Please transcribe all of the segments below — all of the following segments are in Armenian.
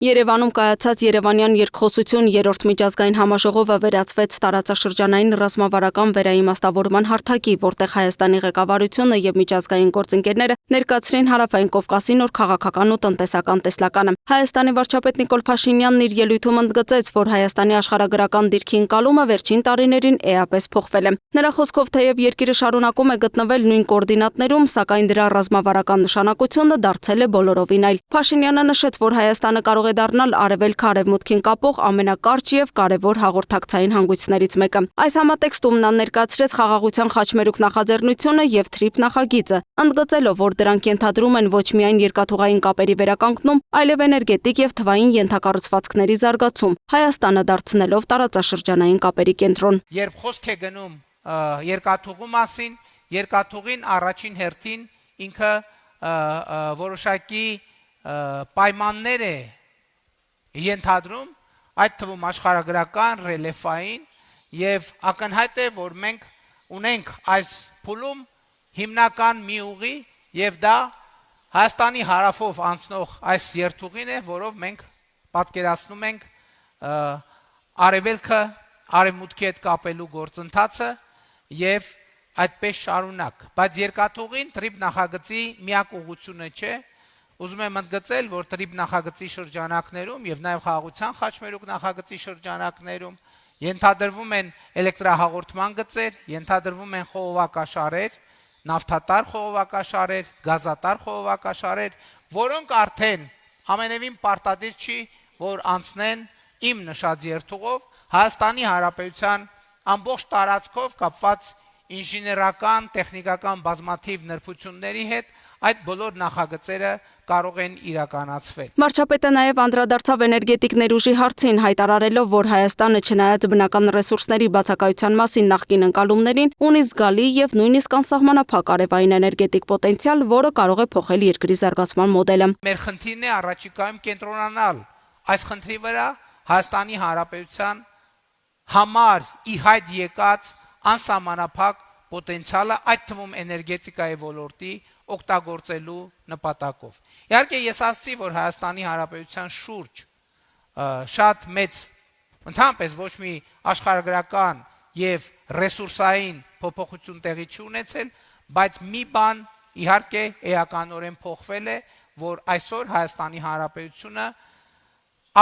Երևանում կայացած Երևանյան երկխոսություն երրորդ միջազգային համաժողովը վերածվեց տարածաշրջանային ռազմավարական վերաիմաստավորման հարթակի, որտեղ Հայաստանի ղեկավարությունը եւ միջազգային գործընկերները ներկայացրին Հարավային Կովկասի նոր քաղաքական ու տնտեսական տեսլականը։ Հայաստանի վարչապետ Նիկոլ Փաշինյանն իր ելույթում ընդգծեց, որ Հայաստանի աշխարհագրական դիրքի ընկալումը վերջին տարիներին էապես փոխվել է։ Նրա խոսքով թեև երկիրը շարունակում է գտնվել նույն կոորդինատներում, սակայն դրա ռազմավարական նշանակությունը դարձել է բոլորովին այլ։ Փաշինյանը նշեց, որ Հայաստանը կարող է դառնալ արևելքը արևմուտքին կապող ամենակարճ եւ կարևոր հաղորդակցային հանգույցներից մեկը։ Այս համատեքստում նա ներկայացրեց խաղաղության խաչմերուկ նախաձեռնությունը եւ թրիփ նախագիծը, ընդգծելով, որ դրանք ենթադրում են ոչ միայն երկաթուղային կապերի վերականգնում, այլև էներգետիկ եւ թվային ենթակառուցվածքների զարգացում, Հայաստանը դարձնելով տարածաշրջանային կապերի կենտրոն։ Երբ խոսք է գնում երկաթուղու մասին, երկաթուղին առաջին հերթին ինքը որոշակի պայմաններ է ենթադրում, այդ թվում աշխարհագրական, ռելիեֆային եւ ակնհայտ է, որ մենք ունենք այս փուլում հիմնական մի ուղի եւ դա Հայաստանի հարավով անցնող այս երթուղին է, որով մենք պատկերացնում ենք արևելքը արևմուտքի հետ կապելու գործընթացը եւ այդպես շարունակ, բայց երկաթուղին թրիփ նախագծի միակ ուղղությունը չէ։ Ուզում եմ ընդգծել, որ թրիփ նախագծի շրջանակներում եւ նաեւ խաղաղության խաչմերուկ նախագծի շրջանակներում ենթադրվում են էլեկտրահաղորդման գծեր, ենթադրվում են խողովակաշարեր, նավթատար խողովակաշարեր, գազատար խողովակաշարեր, որոնք արդեն ամենևին պարտադիր չի, որ անցնեն իմ նշած երթուղով Հայաստանի Հանրապետության ամբողջ տարածքով կապված ինժեներական, տեխնիկական բազմաթիվ նրբությունների հետ այդ բոլոր նախագծերը կարող են իրականացվել։ Վարչապետը նաև անդրադարձավ էներգետիկ ներուժի հարցին, հայտարարելով, որ Հայաստանը չնայած բնական ռեսուրսների բացակայության մասին նախկին ընկալումներին, ունի զգալի եւ նույնիսկ անսահմանափակ արևային էներգետիկ պոտենցիալ, որը կարող է փոխել երկրի զարգացման մոդելը։ Մեր խնդիրն է առաջիկայում կենտրոնանալ այս խնդրի վրա Հայաստանի Հանրապետության համար ի հայտ եկած անսահմանափակ պոտենցիալը, այդ թվում էներգետիկայի ոլորտի օգտագործելու նպատակով։ Իհարկե ես ասացի, որ Հայաստանի Հանրապետության շուրջ շատ մեծ ընդհանրապես ոչ մի աշխարհագրական եւ ռեսուրսային փոփոխություն տեղի չունեցել, բայց մի բան իհարկե էականորեն փոխվել է, որ այսօր Հայաստանի Հանրապետությունը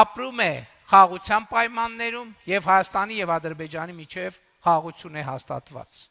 ապրում է խաղաղության պայմաններում եւ Հայաստանի եւ Ադրբեջանի միջեւ խաղաղություն է հաստատված։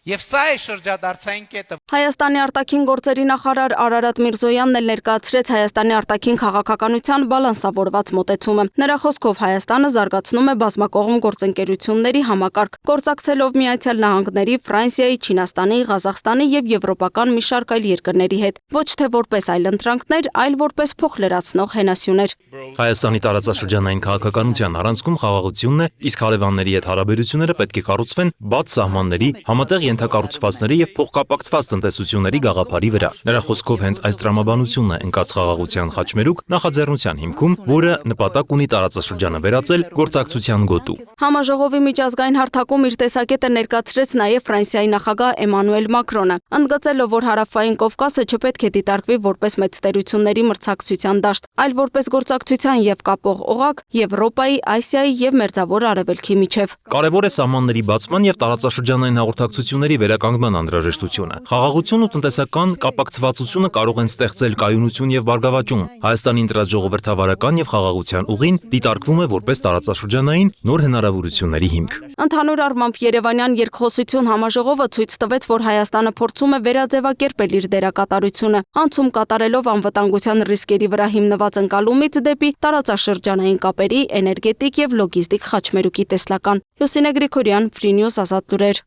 Եվ սա է շրջադարձային կետը։ Հայաստանի արտաքին գործերի նախարար Արարատ Միրզոյանն էլ ներկայացրեց Հայաստանի արտաքին քաղաքականության բալանսավորված մոտեցումը։ Նրա խոսքով Հայաստանը զարգացնում է բազմակողմ գործընկերությունների համակարգ, գործակցելով Միացյալ Նահանգների, Ֆրանսիայի, Չինաստանի, Ղազախստանի եւ եվրոպական մի շարք այլ երկրների հետ, ոչ թե որպես այլընտրանքներ, այլ որպես փոխլրացնող հենասյուներ։ Հայաստանի տարածաշրջանային քաղաքականության առանցքում խաղաղությունն է, իսկ հարևանների հետ հարաբերությունները պետք է կառուցվեն բաց սահմանների, համատեղ ենթակառուցվածքների եւ փոխկապակցված տնտեսությունների գաղափարի վրա։ Նրա խոսքով հենց այս տրամաբանությունն է ընկած խաղաղության խաչմերուկ նախաձեռնության հիմքում, որը նպատակ ունի տարածաշրջանը վերածել գործակցության գոտու։ Համաժողովի միջազգային հարթակում իր տեսակետը ներկայացրեց նաեւ Ֆրանսիայի նախագահ Էմանուել Մակրոնը, ընդգծելով, որ Հարավային Կովկասը չպետք է դիտարկվի որպես մեծ տերությունների մրցակցության դաշտ, այլ որպես գործակցության եւ կապող օղակ Եվրոպայի, Ասիայի եւ Մերձավոր Արևելքի միջև։ Կարևոր է սահմանների բացման եւ տարածաշրջանային հաղորդակցությունների վերականգնման անհրաժեշտությունը։ Խաղաղություն ու տնտեսական կապակցվածությունը կարող են ստեղծել կայունություն եւ բարգավաճում։ Հայաստանի ընտրած ժողովրդավարական եւ խաղաղության ուղին դիտարկվում է որպես տարածաշրջանային նոր հնարավորությունների հիմք։ Ընդհանուր առմամբ Երևանյան երկխոսություն համաժողովը ցույց տվեց, որ Հայաստանը փորձում է վերաձևակերպել իր դերակատարությունը, անցում կատարելով անվտանգության ռիսկերի վրա հիմնված ընկալումից դեպի տարածաշրջանային կապերի, էներգետիկ եւ լոգիստիկ խաչմերուկի տեսլական։ Լուսինե Գրիգորյան, Free News, Ազատ լուրեր։